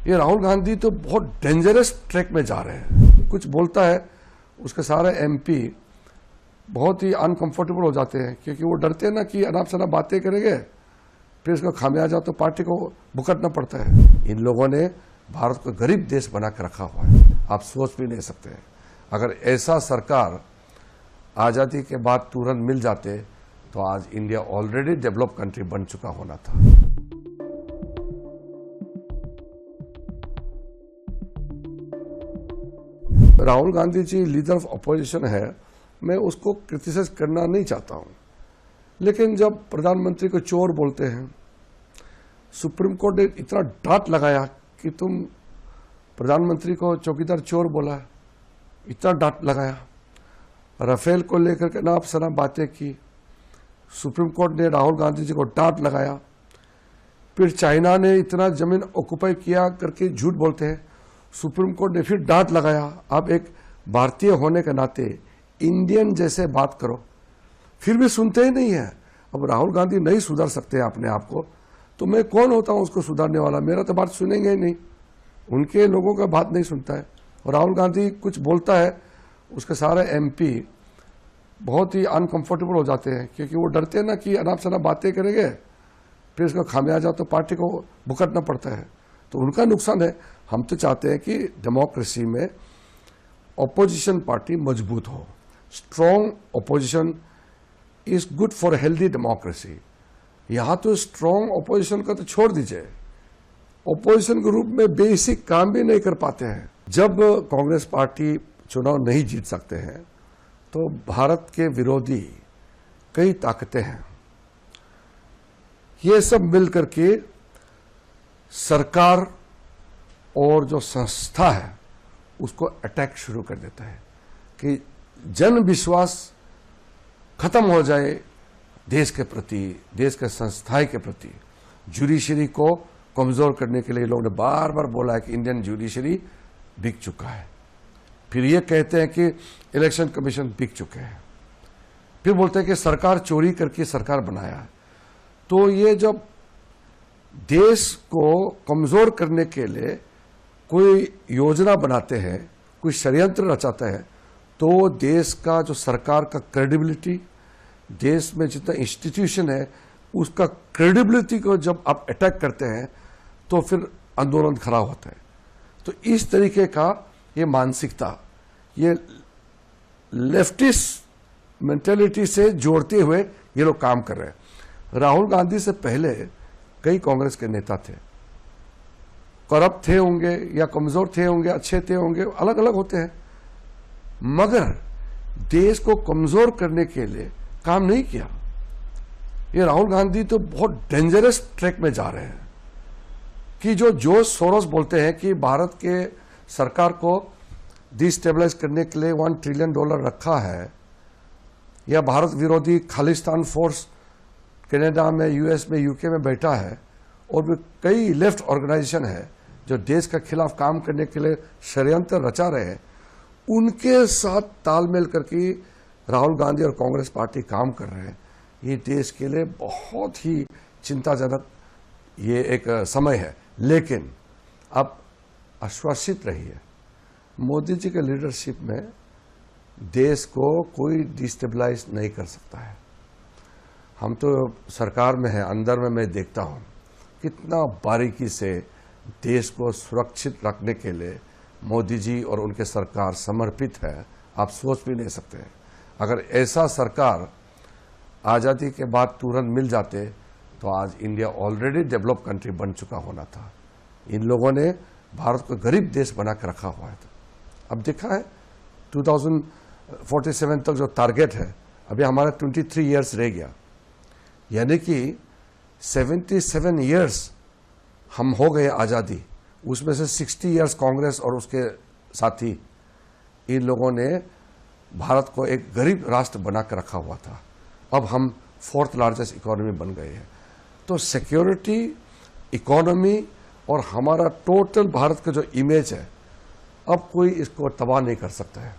ये राहुल गांधी तो बहुत डेंजरस ट्रैक में जा रहे हैं। कुछ बोलता है उसके सारे एमपी बहुत ही अनकंफर्टेबल हो जाते हैं, क्योंकि वो डरते हैं ना कि अनाप शनाप बातें करेंगे फिर इसका खामियाजा तो पार्टी को भुगतना पड़ता है। इन लोगों ने भारत को गरीब देश बना के रखा हुआ है, आप सोच भी नहीं सकते। अगर ऐसा सरकार आज़ादी के बाद तुरंत मिल जाते तो आज इंडिया ऑलरेडी डेवलप कंट्री बन चुका होना था। Rahul Gandhi ji leader of opposition है, मैं उसको क्रिटिसाइज करना नहीं चाहता हूं, लेकिन जब प्रधानमंत्री को चोर बोलते हैं, सुप्रीम कोर्ट ने इतना डांट लगाया कि तुम प्रधानमंत्री को चौकीदार चोर बोला, इतना डांट लगाया। राफेल को लेकर के नाप शनाप बातें की, सुप्रीम कोर्ट ने राहुल गांधी जी को डांट लगाया। फिर चाइना ने इतना जमीन ऑक्युपाई किया करके झूठ बोलते हैं, सुप्रीम कोर्ट ने फिर डांट लगाया। आप एक भारतीय होने के नाते इंडियन जैसे बात करो, फिर भी सुनते ही नहीं है। अब राहुल गांधी नहीं सुधर सकते अपने आप को, तो मैं कौन होता हूं उसको सुधारने वाला? मेरा तो बात सुनेंगे ही नहीं, उनके लोगों का बात नहीं सुनता है। और राहुल गांधी कुछ बोलता है उसके सारे एमपी बहुत ही अनकंफर्टेबल हो जाते हैं, क्योंकि वो डरते हैं ना कि अनाप शनाप बातें करेंगे फिर इसका खामियाजा तो पार्टी को भुगतना पड़ता है, तो उनका नुकसान है। हम तो चाहते हैं कि डेमोक्रेसी में ऑपोजिशन पार्टी मजबूत हो। Strong opposition is good for healthy democracy. यहां तो स्ट्रॉन्ग ऑपोजिशन का तो छोड़ दीजिए, ऑपोजिशन के रूप में बेसिक काम भी नहीं कर पाते हैं। जब कांग्रेस पार्टी चुनाव नहीं जीत सकते हैं तो भारत के विरोधी कई ताकतें हैं, ये सब मिलकर के सरकार और जो संस्था है उसको अटैक शुरू कर देता है कि जन विश्वास खत्म हो जाए देश के प्रति, देश के संस्थाएं के प्रति। जुडिशरी को कमजोर करने के लिए लोगों ने बार बार बोला है कि इंडियन जुडिशरी बिक चुका है। फिर ये कहते हैं कि इलेक्शन कमीशन बिक चुके हैं, फिर बोलते हैं कि सरकार चोरी करके सरकार बनाया है। तो ये जब देश को कमजोर करने के लिए कोई योजना बनाते हैं, कोई षड्यंत्र रचाते हैं, तो देश का जो सरकार का क्रेडिबिलिटी, देश में जितना इंस्टीट्यूशन है उसका क्रेडिबिलिटी को जब आप अटैक करते हैं तो फिर आंदोलन खड़ा होता है। तो इस तरीके का ये मानसिकता, ये लेफ्टिस्ट मेंटेलिटी से जोड़ते हुए ये लोग काम कर रहे हैं। राहुल गांधी से पहले कई कांग्रेस के नेता थे, करप्ट थे होंगे या कमजोर थे होंगे, अच्छे थे होंगे, अलग अलग होते हैं, मगर देश को कमजोर करने के लिए काम नहीं किया। ये राहुल गांधी तो बहुत डेंजरस ट्रैक में जा रहे हैं कि जो जॉर्ज सोरोस बोलते हैं कि भारत के सरकार को डिस्टेबलाइज करने के लिए $1 ट्रिलियन रखा है, या भारत विरोधी खालिस्तान फोर्स कनाडा में, यूएस में, यूके में बैठा है, और भी कई लेफ्ट ऑर्गेनाइजेशन है जो देश के खिलाफ काम करने के लिए षड्यंत्र रचा रहे हैं, उनके साथ तालमेल करके राहुल गांधी और कांग्रेस पार्टी काम कर रहे हैं। ये देश के लिए बहुत ही चिंताजनक ये एक समय है। लेकिन अब आश्वासित रहिए, मोदी जी के लीडरशिप में देश को कोई डिस्टेबलाइज नहीं कर सकता है। हम तो सरकार में हैं, अंदर में मैं देखता हूं कितना बारीकी से देश को सुरक्षित रखने के लिए मोदी जी और उनके सरकार समर्पित है, आप सोच भी नहीं सकते। अगर ऐसा सरकार आज़ादी के बाद तुरंत मिल जाते तो आज इंडिया ऑलरेडी डेवलप कंट्री बन चुका होना था। इन लोगों ने भारत को गरीब देश बना कर रखा हुआ है। अब देखा है 2047 तक जो टारगेट है, अभी हमारा 23 इयर्स रह गया, यानी कि 77 इयर्स हम हो गए आज़ादी, उसमें से 60 इयर्स कांग्रेस और उसके साथी इन लोगों ने भारत को एक गरीब राष्ट्र बना कर रखा हुआ था। अब हम 4th लार्जेस्ट इकोनॉमी बन गए हैं। तो सिक्योरिटी, इकोनॉमी और हमारा टोटल भारत का जो इमेज है, अब कोई इसको तबाह नहीं कर सकता है।